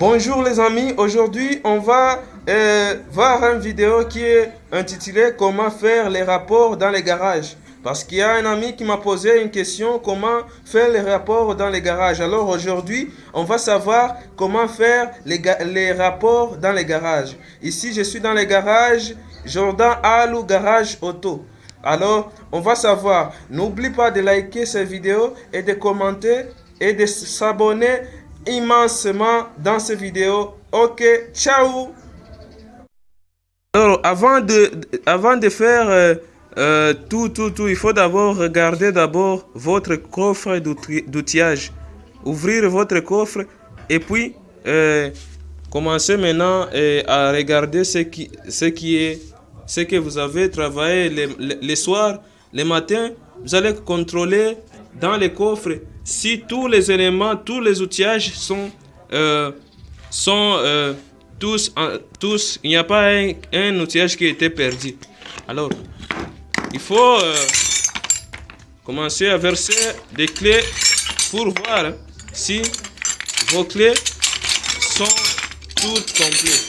Bonjour les amis, aujourd'hui on va voir une vidéo qui est intitulée comment faire les rapports dans les garages. Parce qu'il y a un ami qui m'a posé une question, comment faire les rapports dans les garages. Alors aujourd'hui, on va savoir comment faire les rapports dans les garages. Ici, je suis dans les garages Jordan Alou Garage Auto. Alors, on va savoir. N'oublie pas de liker cette vidéo et de commenter et de s'abonner immensement dans cette vidéo. Ok, ciao. Alors, avant de faire tout, il faut d'abord regarder votre coffre d'outillage. Ouvrir votre coffre et puis commencer maintenant à regarder ce que vous avez travaillé les soirs, les matins. Vous allez contrôler dans les coffres si tous les éléments, tous les outillages sont tous, il n'y a pas un outillage qui a été perdu. Alors, il faut commencer à verser des clés pour voir si vos clés sont toutes complètes.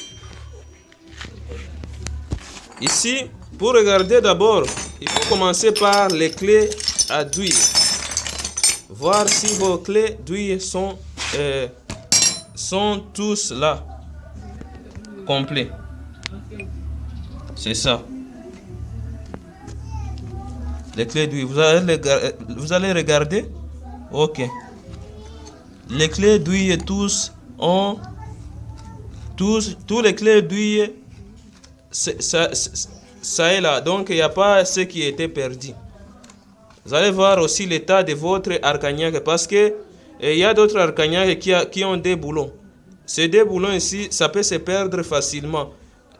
Ici, pour regarder d'abord, il faut commencer par les clés à d'huile. Voir si vos clés d'huile sont tous là, complets. C'est ça. Les clés d'huile, vous allez regarder. Ok. Les clés d'huile tous les clés d'huile, ça est là. Donc il n'y a pas ce qui a été perdu. Vous allez voir aussi l'état de votre arcagnac parce que il y a d'autres arcagnacs qui ont des boulons. Ces deux boulons ici, ça peut se perdre facilement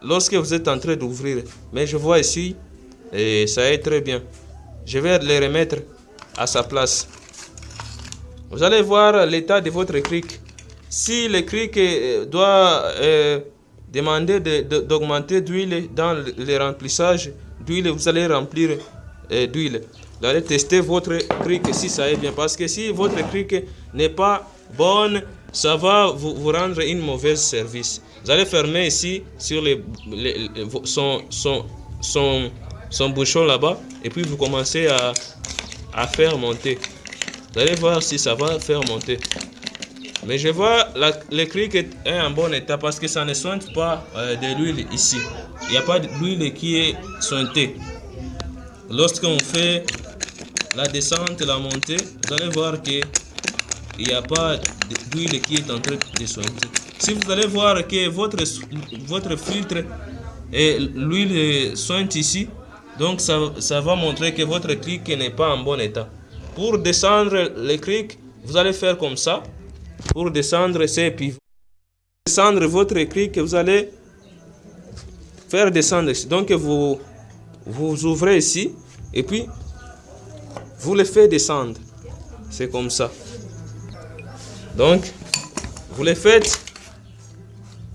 lorsque vous êtes en train d'ouvrir. Mais je vois ici, et ça est très bien. Je vais les remettre à sa place. Vous allez voir l'état de votre cric. Si le cric doit demander d'augmenter d'huile dans le remplissage d'huile, vous allez remplir d'huile. Vous allez tester votre cric si ça est bien. Parce que si votre cric n'est pas bonne, ça va vous rendre une mauvaise service. Vous allez fermer ici sur son bouchon là-bas. Et puis vous commencez à faire monter. Vous allez voir si ça va faire monter. Mais je vois le cric est en bon état parce que ça ne sointe pas de l'huile ici. Il n'y a pas d'huile qui est sointée. Lorsqu'on fait la descente, la montée, vous allez voir qu'il n'y a pas d'huile qui est en train de sointer. Si vous allez voir que votre filtre et l'huile sointe ici, donc ça va montrer que votre cric n'est pas en bon état. Pour descendre le cric, vous allez faire comme ça. Pour descendre ces pivots. Descendre votre cric, vous allez faire descendre ici. Donc vous ouvrez ici et puis vous le faites descendre. C'est comme ça. Donc vous le faites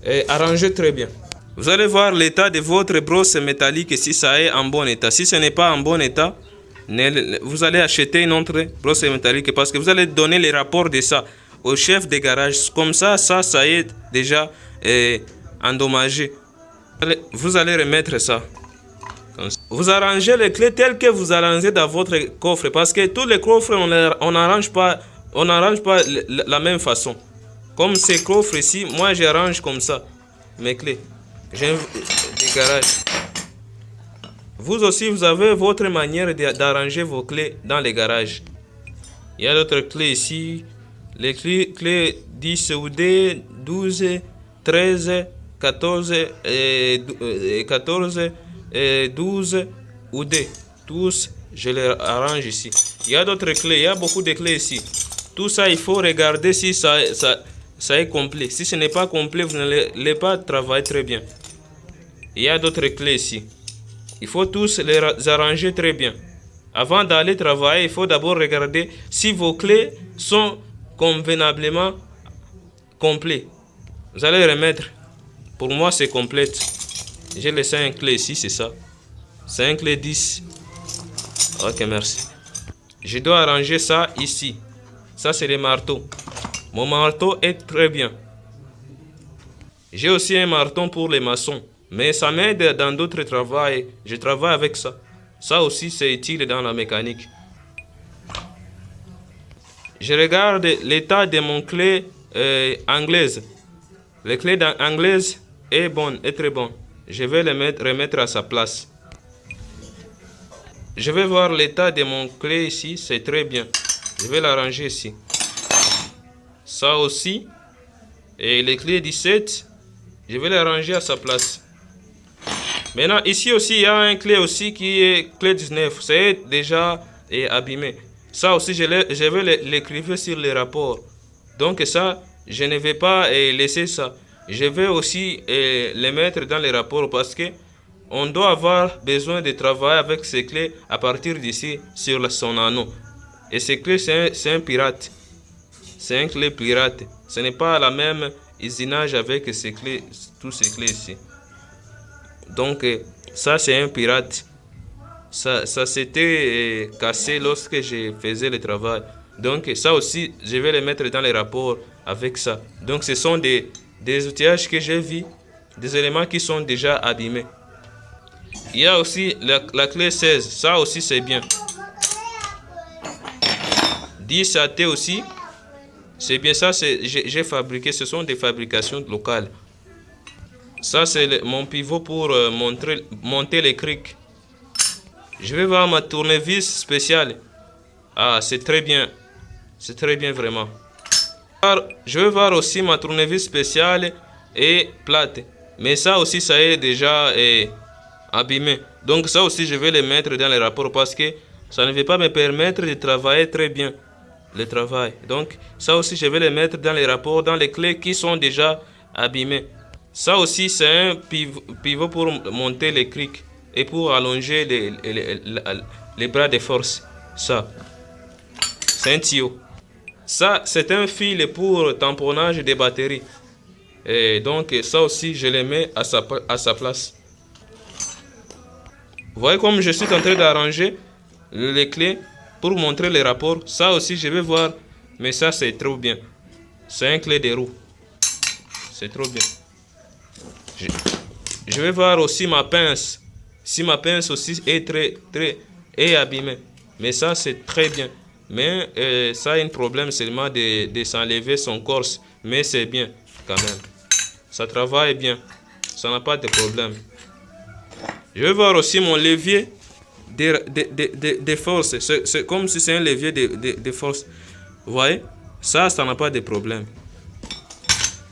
et arrangez très bien. Vous allez voir l'état de votre brosse métallique si ça est en bon état. Si ce n'est pas en bon état, vous allez acheter une autre brosse métallique parce que vous allez donner les rapports de ça au chef de garage. Comme ça est déjà endommagé. Vous allez remettre ça. Vous arrangez les clés telles que vous arrangez dans votre coffre. Parce que tous les coffres, on n'arrange pas la même façon. Comme ces coffres ici, moi j'arrange comme ça mes clés. J'ai des garages. Vous aussi, vous avez votre manière d'arranger vos clés dans les garages. Il y a d'autres clés ici. Les clés 10 ou D, 12, 13, 14, 12 ou D. Tous, je les arrange ici. Il y a d'autres clés, il y a beaucoup de clés ici. Tout ça, il faut regarder si ça est complet. Si ce n'est pas complet, vous n'allez pas travailler très bien. Il y a d'autres clés ici. Il faut tous les arranger très bien. Avant d'aller travailler, il faut d'abord regarder si vos clés sont convenablement complets. Vous allez remettre. Pour moi, c'est complète. J'ai laissé un clé ici, c'est ça. C'est un clé 10. Ok, merci. Je dois arranger ça ici. Ça, c'est le marteau. Mon marteau est très bien. J'ai aussi un marteau pour les maçons. Mais ça m'aide dans d'autres travaux. Je travaille avec ça. Ça aussi, c'est utile dans la mécanique. Je regarde l'état de mon clé anglaise. La clé anglaise est bonne, est très bonne. Je vais le remettre à sa place. Je vais voir l'état de mon clé ici, c'est très bien. Je vais la ranger ici. Ça aussi. Et les clés 17, je vais les ranger à sa place. Maintenant, ici aussi, il y a un clé aussi qui est clé 19. C'est déjà abîmé. Ça aussi, je vais l'écrire sur les rapports. Donc ça, je ne vais pas laisser ça. Je vais aussi les mettre dans les rapports parce que on doit avoir besoin de travailler avec ces clés à partir d'ici sur son anneau. Et ces clés, c'est un pirate. C'est un clé pirate. Ce n'est pas la même usinage avec ces clés, tous ces clés ici. Donc, ça, c'est un pirate. Ça s'était cassé lorsque je faisais le travail. Donc, ça aussi, je vais les mettre dans les rapports avec ça. Donc, ce sont des outillages que j'ai vus, des éléments qui sont déjà abîmés. Il y a aussi la clé 16. Ça aussi, c'est bien. 10 AT aussi. C'est bien ça, j'ai fabriqué. Ce sont des fabrications locales. Ça, c'est mon pivot pour monter les crics. Je vais voir ma tournevis spéciale. Ah, c'est très bien. C'est très bien, vraiment. Je vais voir aussi ma tournevis spéciale et plate. Mais ça aussi, ça est déjà abîmé. Donc ça aussi, je vais les mettre dans les rapports parce que ça ne va pas me permettre de travailler très bien le travail. Donc ça aussi, je vais les mettre dans les rapports, dans les clés qui sont déjà abîmées. Ça aussi, c'est un pivot pour monter les crics et pour allonger les bras de force. Ça, c'est un tuyau. Ça, c'est un fil pour tamponnage des batteries. Et donc, ça aussi, je les mets à sa place. Vous voyez comme je suis en train d'arranger les clés pour montrer les rapports. Ça aussi, je vais voir. Mais ça, c'est trop bien. C'est un clé de roue. C'est trop bien. Je vais voir aussi ma pince. Si ma pince aussi est abîmée. Mais ça, c'est très bien. Mais ça a un problème seulement de s'enlever son corse. Mais c'est bien quand même. Ça travaille bien. Ça n'a pas de problème. Je vais voir aussi mon levier de force. C'est comme si c'est un levier de force. Vous voyez? Ça n'a pas de problème.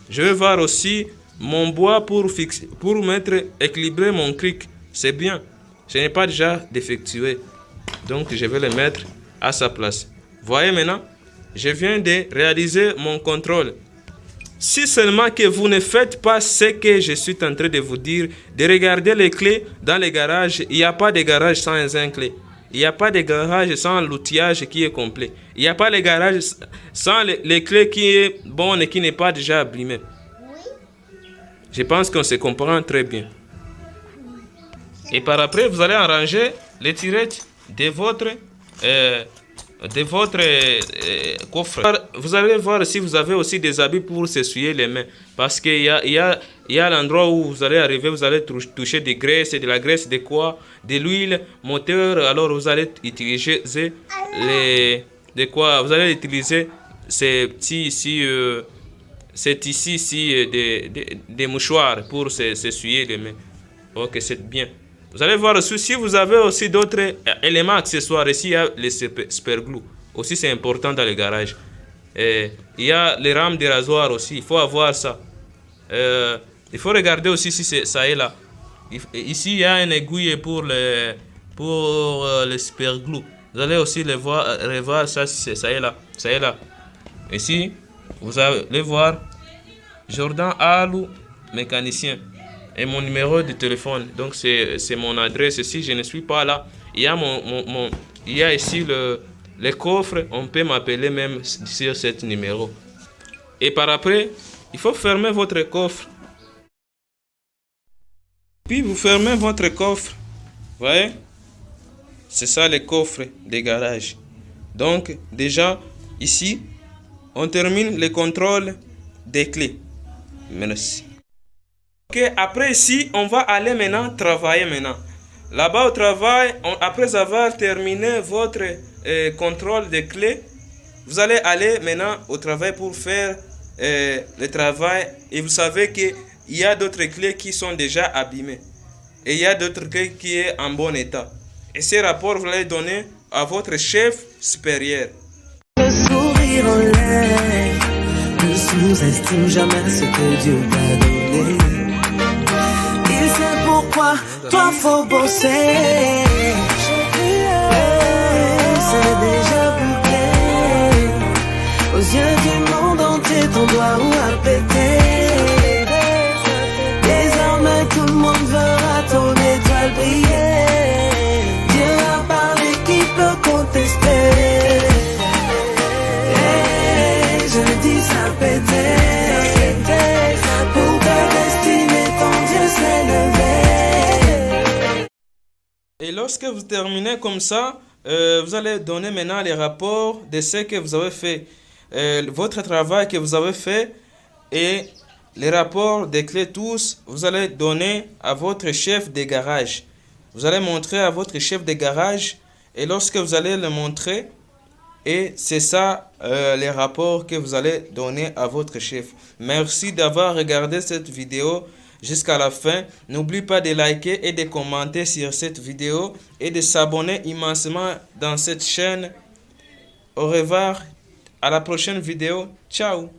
Je vais voir aussi mon bois pour équilibrer mon cric. C'est bien. Ce n'est pas déjà défectué. Donc, je vais le mettre à sa place. Vous voyez maintenant? Je viens de réaliser mon contrôle. Si seulement que vous ne faites pas ce que je suis en train de vous dire, de regarder les clés dans les garages, il n'y a pas de garage sans un clé. Il n'y a pas de garage sans l'outillage qui est complet. Il n'y a pas de garage sans les clés qui est bonne et qui n'est pas déjà abîmée. Je pense qu'on se comprend très bien. Et par après, vous allez arranger les tirettes de votre coffre. Vous allez voir si vous avez aussi des habits pour s'essuyer les mains. Parce qu'il y a l'endroit où vous allez arriver, vous allez toucher des graisses, de la graisse, de quoi, de l'huile moteur. Alors vous allez utiliser vous allez utiliser ces petits ici, des mouchoirs pour s'essuyer les mains. Ok, c'est bien. Vous allez voir aussi, si vous avez aussi d'autres éléments accessoires, ici il y a les superglue. Aussi c'est important dans le garage. Il y a les rames de rasoir aussi, il faut avoir ça. Il faut regarder aussi si ça est là. Ici il y a une aiguille pour le superglue. Vous allez aussi revoir ça si ça est là. Ça est là. Ici, vous allez voir Jordan Alou, mécanicien. Et mon numéro de téléphone. Donc c'est mon adresse. Si je ne suis pas là, il y a il y a ici le coffre. On peut m'appeler même sur ce numéro. Et par après, il faut fermer votre coffre. Puis vous fermez votre coffre. Vous voyez? C'est ça le coffre des garages. Donc déjà ici, on termine le contrôle des clés. Merci. Ok, après ici, on va aller maintenant travailler maintenant. Là-bas au travail, après avoir terminé votre contrôle des clés, vous allez aller maintenant au travail pour faire le travail. Et vous savez qu'il y a d'autres clés qui sont déjà abîmées. Et il y a d'autres clés qui sont en bon état. Et ces rapports, vous allez donner à votre chef supérieur. Le sourire en l'air, ne sous-estime jamais ce que Dieu t'a donné. Il sait pourquoi toi faut bosser. C'est déjà bouclé. Aux yeux du monde entier, ton doigt ou à péter. Désormais tout le monde verra ton étoile briller. Dieu a parlé, qui peut contester? Je dis ça péter. Pour ta destinée, ton Dieu s'est levé. Et lorsque vous terminez comme ça, vous allez donner maintenant les rapports de ce que vous avez fait, votre travail que vous avez fait et les rapports des clés tous, vous allez donner à votre chef de garage. Vous allez montrer à votre chef de garage et lorsque vous allez le montrer, et c'est ça les rapports que vous allez donner à votre chef. Merci d'avoir regardé cette vidéo jusqu'à la fin. N'oublie pas de liker et de commenter sur cette vidéo et de s'abonner immensément dans cette chaîne. Au revoir, à la prochaine vidéo. Ciao.